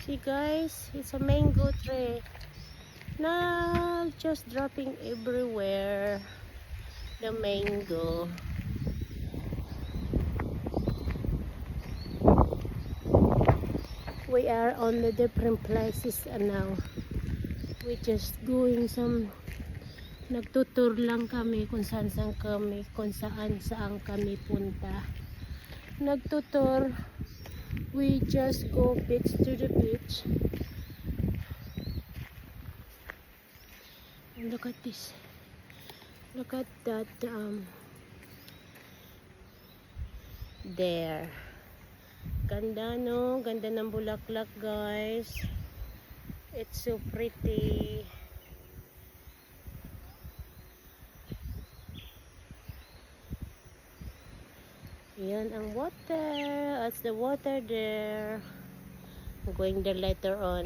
See guys, it's a mango tree. Now just dropping everywhere. The mango. We are on the different places now. We just going some nagtutur lang kami kung saan kami punta. Nagtutur. We just go beach to the beach. And look at this. Look at that there. Ganda no? Ganda ng bulaklak guys. It's so pretty. Yan ang water. That's the water there. I'm going there later on.